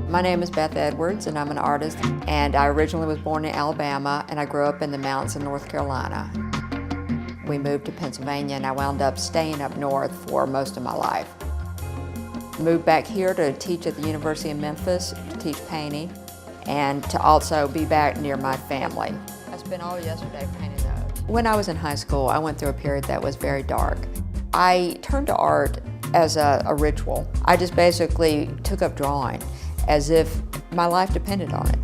My name is Beth Edwards and I'm an artist, and I originally was born in Alabama and I grew up in the mountains of North Carolina. We moved to Pennsylvania and I wound up staying up north for most of my life. Moved back here to teach at the University of Memphis, to teach painting, and to also be back near my family. I spent all yesterday painting those. When I was in high school, I went through a period that was very dark. I turned to art as a ritual. I just basically took up drawing as if my life depended on it.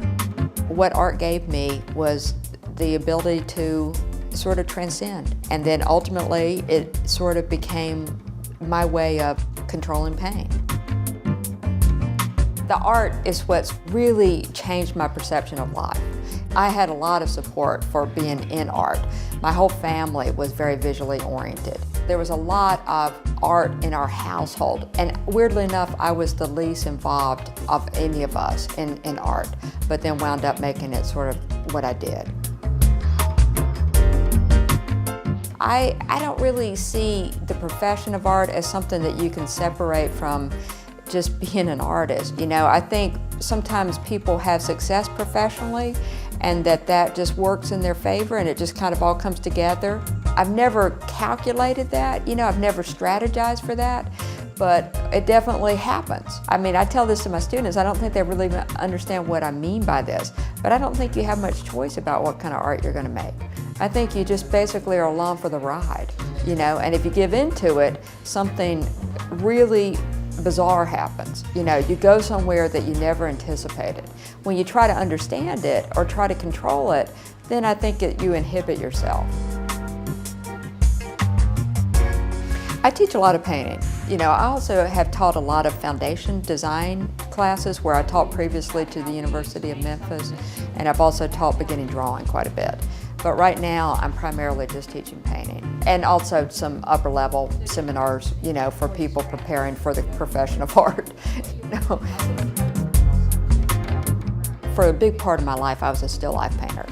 What art gave me was the ability to sort of transcend, and then ultimately it sort of became my way of controlling pain. The art is what's really changed my perception of life. I had a lot of support for being in art. My whole family was very visually oriented. There was a lot of art in our household, and weirdly enough, I was the least involved of any of us in art, but then wound up making it sort of what I did. I don't really see the profession of art as something that you can separate from just being an artist. You know, I think sometimes people have success professionally and that just works in their favor and it just kind of all comes together. I've never calculated that, you know, I've never strategized for that, but it definitely happens. I mean, I tell this to my students, I don't think they really understand what I mean by this, but I don't think you have much choice about what kind of art you're going to make. I think you just basically are along for the ride, you know, and if you give into it, something really bizarre happens. You know, you go somewhere that you never anticipated. When you try to understand it or try to control it, then I think you inhibit yourself. I teach a lot of painting. You know, I also have taught a lot of foundation design classes where I taught previously to the University of Memphis, and I've also taught beginning drawing quite a bit. But right now, I'm primarily just teaching painting, and also some upper level seminars, you know, for people preparing for the profession of art. You know? For a big part of my life, I was a still life painter.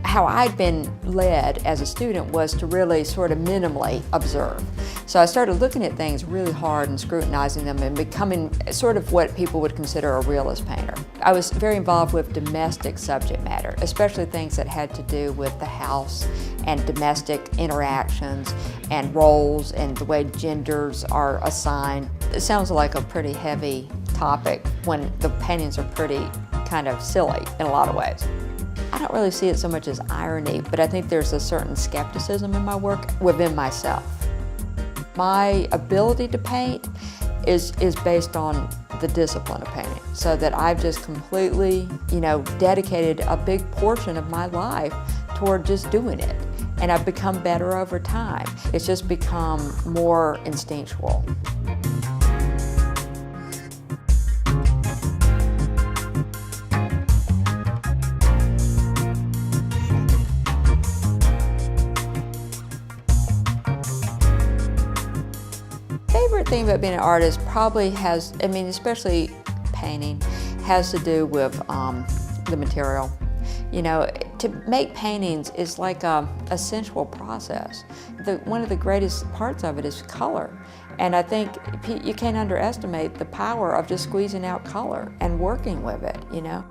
How I'd been led as a student was to really sort of minimally observe. So I started looking at things really hard and scrutinizing them and becoming sort of what people would consider a realist painter. I was very involved with domestic subject matter, especially things that had to do with the house and domestic interactions and roles and the way genders are assigned. It sounds like a pretty heavy topic when the paintings are pretty kind of silly in a lot of ways. I don't really see it so much as irony, but I think there's a certain skepticism in my work within myself. My ability to paint is based on the discipline of painting, so that I've just completely, you know, dedicated a big portion of my life toward just doing it. And I've become better over time. It's just become more instinctual. Favorite thing about being an artist probably has, I mean, especially painting, has to do with the material. You know, to make paintings is like a sensual process. One of the greatest parts of it is color. And I think you can't underestimate the power of just squeezing out color and working with it, you know.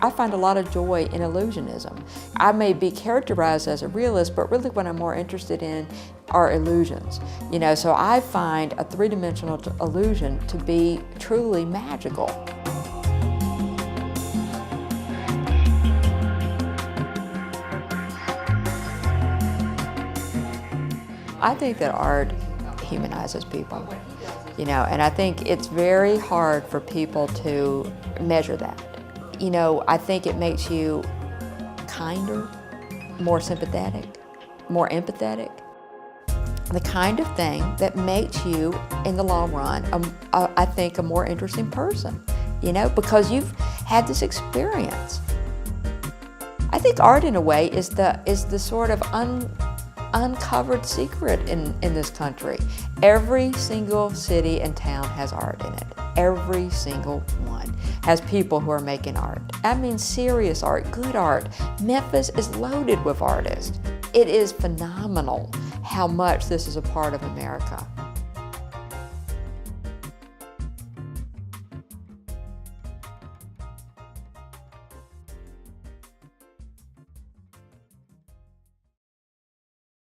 I find a lot of joy in illusionism. I may be characterized as a realist, but really what I'm more interested in are illusions. You know, so I find a three-dimensional illusion to be truly magical. I think that art humanizes people, you know, and I think it's very hard for people to measure that. You know, I think it makes you kinder, more sympathetic, more empathetic. The kind of thing that makes you, in the long run, I think, a more interesting person, you know, because you've had this experience. I think art, in a way, is the sort of uncovered secret in this country. Every single city and town has art in it. Every single one has people who are making art. I mean serious art, good art. Memphis is loaded with artists. It is phenomenal how much this is a part of America.